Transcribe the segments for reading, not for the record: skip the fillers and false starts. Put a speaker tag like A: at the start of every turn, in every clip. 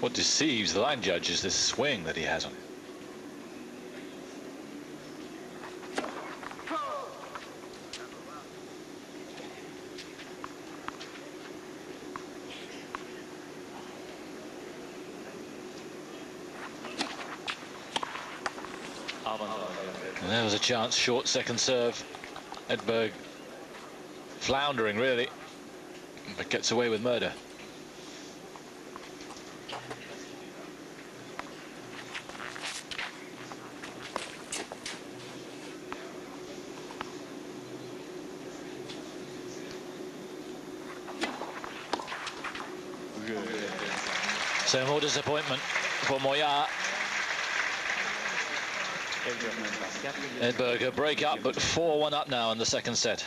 A: What deceives the line judge is this swing that he has on him. And there was a chance, short second serve. Edberg floundering really, but gets away with murder. So more disappointment for Moya. Edberg a break up, but 4-1 up now in the second set.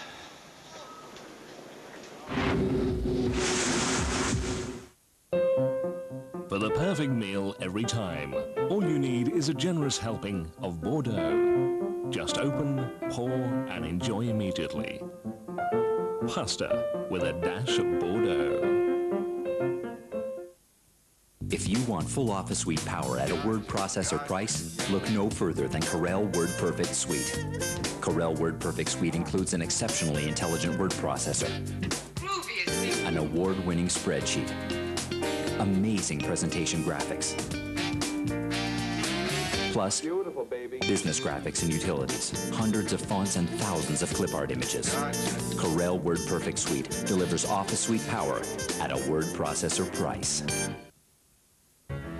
B: For the perfect meal every time, all you need is a generous helping of Bordeaux. Just open, pour, and enjoy immediately. Pasta with a dash of Bordeaux.
C: If you want full office suite power at a word processor price, look no further than Corel WordPerfect Suite. Corel WordPerfect Suite includes an exceptionally intelligent word processor, an award-winning spreadsheet, amazing presentation graphics, plus business graphics and utilities, hundreds of fonts and thousands of clip art images. Corel WordPerfect Suite delivers office suite power at a word processor price.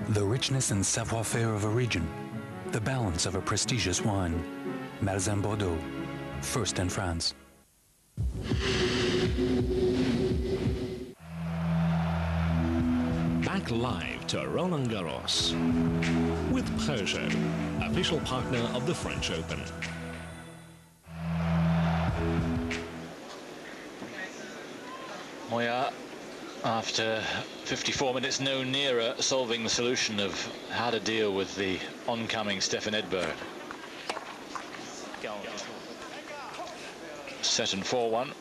D: The richness and savoir-faire of a region, the balance of a prestigious wine. Malzan Bordeaux, first in France.
B: Back live to Roland Garros with Peugeot, official partner of the French Open.
A: Moya, after 54 minutes, no nearer solving the solution of how to deal with the oncoming Stefan Edberg. Set and 4-1.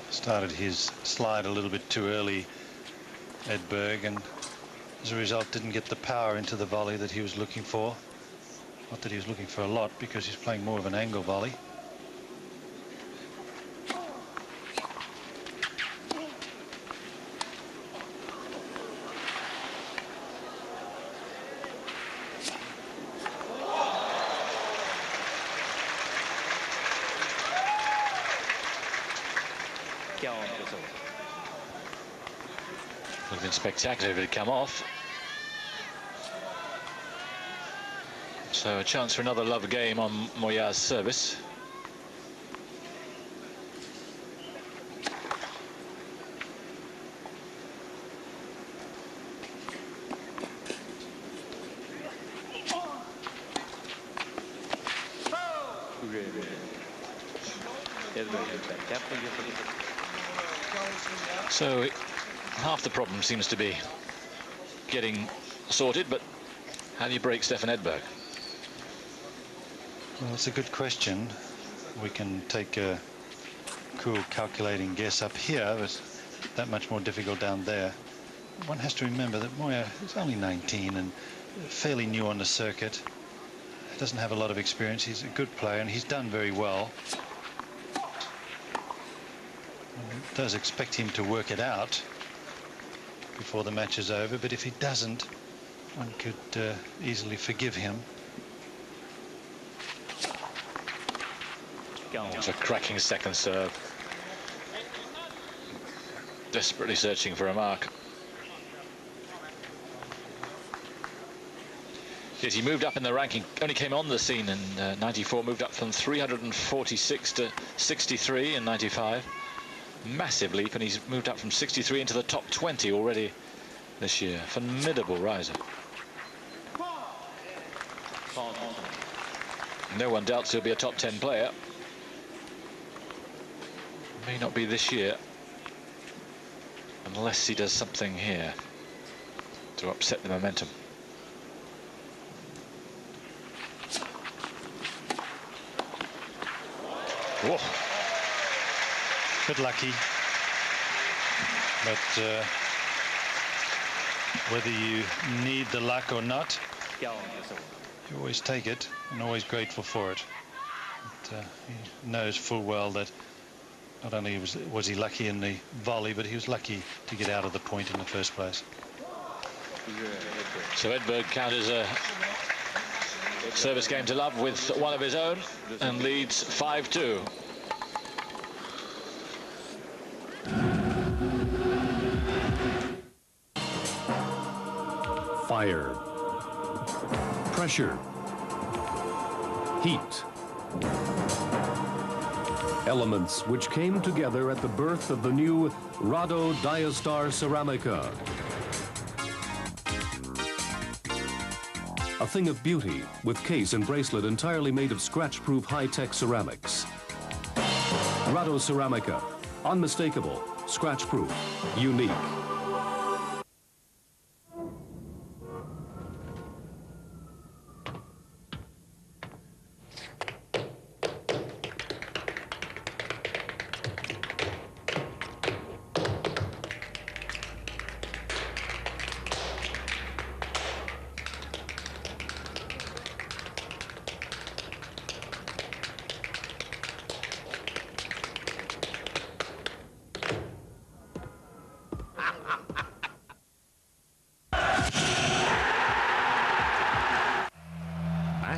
E: Started his slide a little bit too early, Edberg, and as a result didn't get the power into the volley that he was looking for. Not that he was looking for a lot, because he's playing more of an angle volley.
A: Would have been spectacular if it had come off. So a chance for another love game on Moya's service. So half the problem seems to be getting sorted, but how do you break Stefan Edberg?
E: Well, it's a good question. We can take a cool calculating guess up here, but that much more difficult down there. One has to remember that Moya is only 19 and fairly new on the circuit. Doesn't have a lot of experience. He's a good player and he's done very well. It does expect him to work it out before the match is over, but if he doesn't, one could easily forgive him.
A: It's a cracking second serve. Desperately searching for a mark. Yes, he moved up in the ranking, only came on the scene in 94, moved up from 346 to 63 in 95. Massive leap, and he's moved up from 63 into the top 20 already this year. Formidable riser. No one doubts he'll be a top 10 player. May not be this year. unless he does something here to upset the momentum. Whoa.
E: Bit lucky, but whether you need the luck or not, you always take it and always grateful for it. But, he knows full well that not only was he lucky in the volley, but he was lucky to get out of the point in the first place.
A: So Edberg counters a service game to love with one of his own and leads 5-2.
B: Fire, pressure, heat. Elements which came together at the birth of the new Rado Diastar Ceramica. A thing of beauty with case and bracelet entirely made of scratch-proof high-tech ceramics. Rado Ceramica, unmistakable, scratch-proof, unique.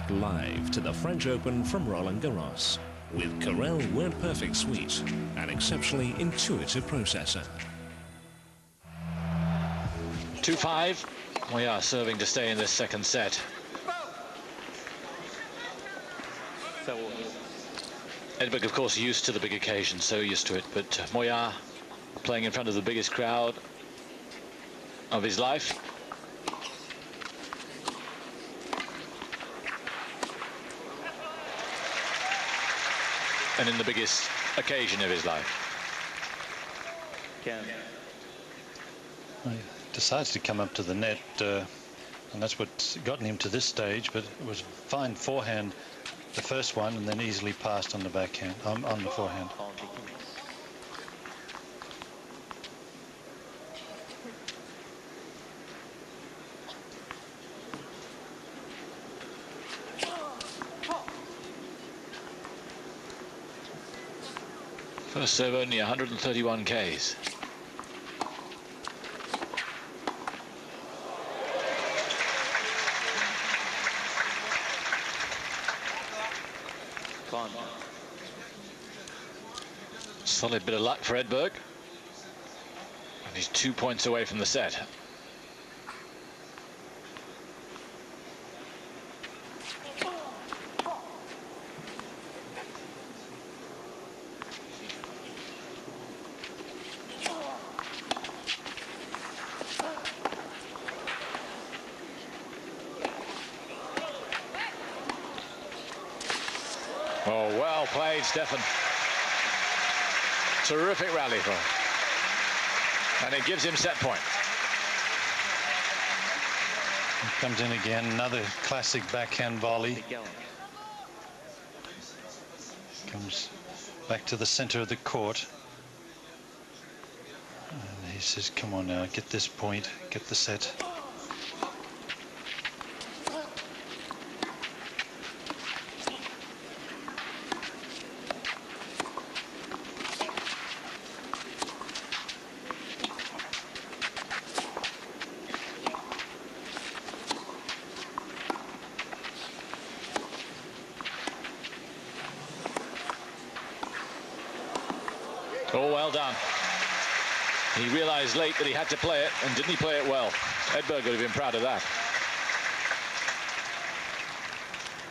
B: Live to the French Open from Roland Garros with Carrel Word Perfect Suite, an exceptionally intuitive processor.
A: 2-5. We are serving to stay in this second set. Edberg, of course, used to the big occasion, so used to it, but Moya playing in front of the biggest crowd of his life. And in the biggest occasion of his life.
E: He decides to come up to the net, and that's what's gotten him to this stage, but it was fine forehand the first one, and then easily passed on the backhand, on the forehand.
A: First serve only 131 Ks. Solid bit of luck for Edberg. And he's 2 points away from the set. Oh, well played, Stefan. Terrific rally from him. And it gives him set point.
E: He comes in again, another classic backhand volley. Comes back to the center of the court. And he says, come on now, get this point, get the set.
A: Oh, well done. He realized late that he had to play it, and didn't he play it well? Edberg would have been proud of that.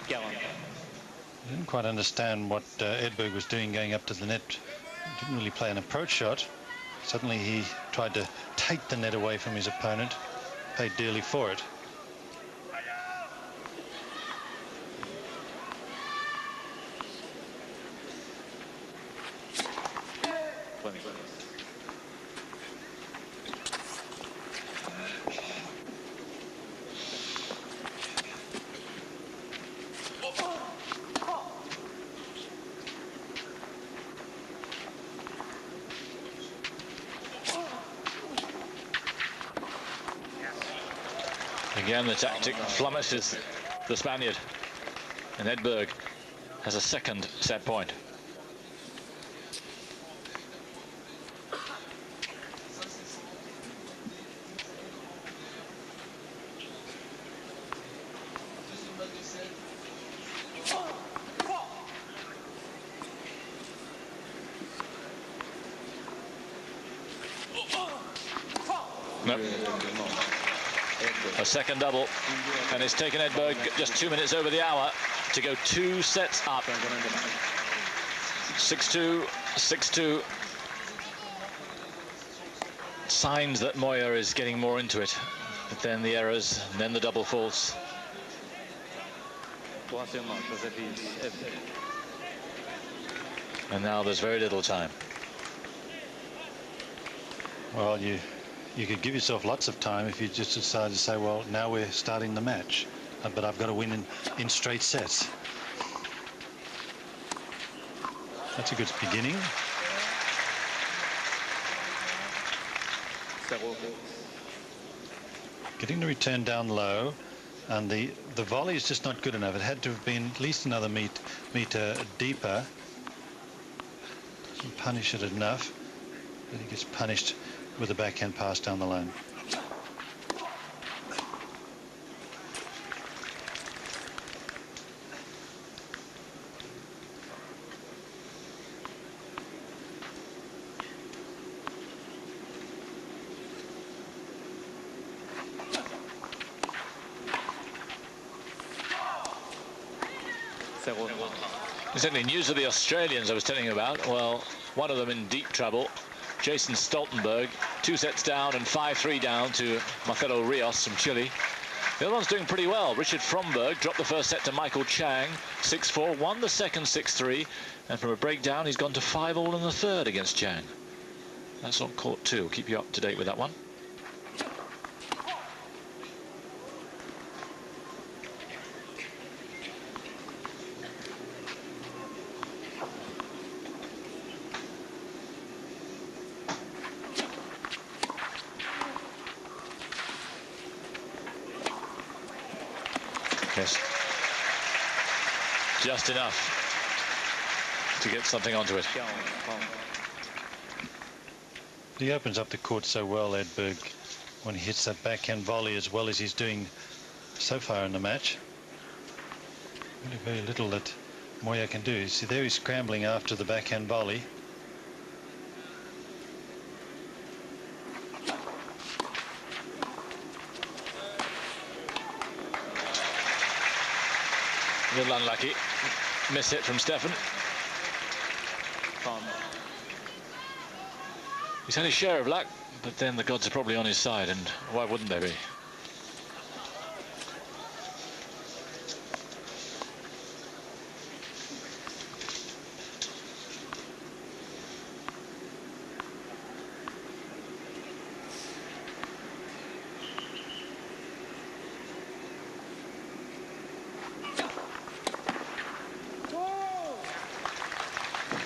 E: I didn't quite understand what Edberg was doing going up to the net. He didn't really play an approach shot. Suddenly he tried to take the net away from his opponent, paid dearly for it.
A: Again, the tactic flummoxes the Spaniard, and Edberg has a second set point. No. A second double, and it's taken Edberg just 2 minutes over the hour to go 2 sets up. 6-2, 6-2. Signs that Moya is getting more into it, but then the errors, and then the double faults. And now there's very little time.
E: Well, you could give yourself lots of time if you just decide to say, well, now we're starting the match, but I've got to win in straight sets. That's a good beginning. Getting the return down low, and the volley is just not good enough. It had to have been at least another meter deeper. Doesn't punish it enough, but he gets punished with a backhand pass down the line.
A: Certainly news of the Australians I was telling you about. Well, one of them in deep trouble, Jason Stoltenberg, 2 sets down and 5-3 down to Marcelo Rios from Chile. The other one's doing pretty well. Richard Fromberg dropped the first set to Michael Chang, 6-4, won the second 6-3, and from a breakdown he's gone to 5-all in the third against Chang. That's on court 2. We'll keep you up to date with that one. Yes. Just enough to get something onto it.
E: He opens up the court so well, Edberg, when he hits that backhand volley as well as he's doing so far in the match. Really very little that Moya can do. See, there he's scrambling after the backhand volley.
A: A little unlucky. Miss hit from Stefan. He's had his share of luck, but then the gods are probably on his side, and why wouldn't they be?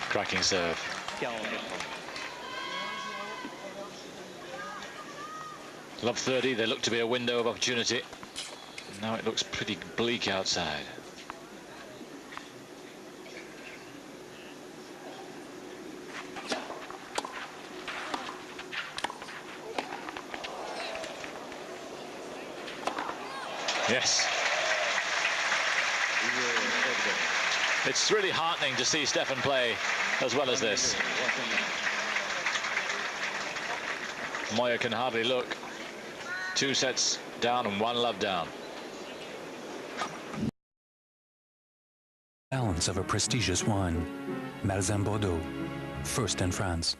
A: Cracking serve. Love 30, there looked to be a window of opportunity. Now it looks pretty bleak outside. Yes. It's really heartening to see Stefan play as well as this. Moya can hardly look. 2 sets down and 1 love down.
D: Balance of a prestigious wine. Malzan Bordeaux, first in France.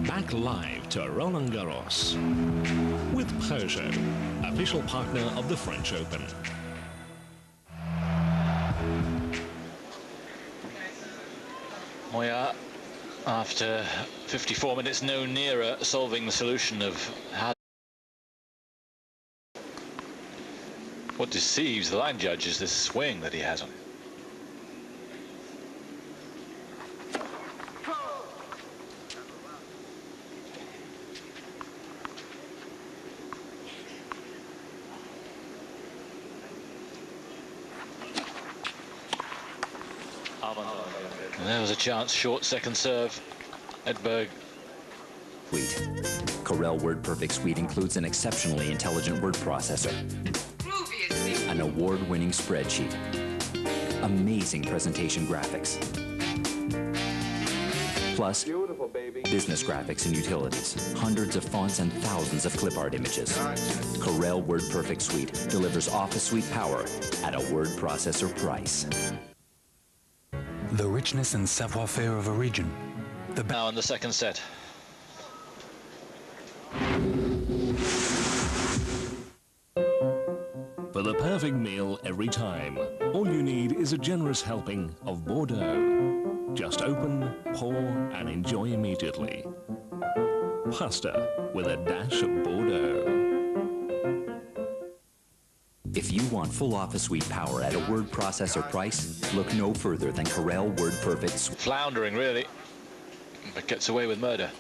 F: Back live to Roland Garros with Peugeot, official partner of the French Open.
A: Moya, after 54 minutes, no nearer solving the solution of how. What deceives the line judge is this swing that he has on it. And there was a chance, short second serve. Edberg.
C: Suite. Corel WordPerfect Suite includes an exceptionally intelligent word processor, an award-winning spreadsheet, amazing presentation graphics, plus business graphics and utilities, hundreds of fonts and thousands of clip art images. Corel WordPerfect Suite delivers Office Suite power at a word processor price.
D: The richness and savoir-faire of a region.
A: Now in the second set.
F: For the perfect meal every time, all you need is a generous helping of Bordeaux. Just open, pour, and enjoy immediately. Pasta with a dash of Bordeaux.
C: If you want full Office Suite power at a word processor price, look no further than Corel WordPerfect Suite.
A: Floundering, really, but gets away with murder.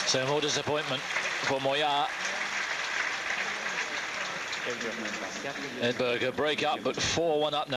A: So more disappointment for Moya. Edberg a break up, but 4-1 up now.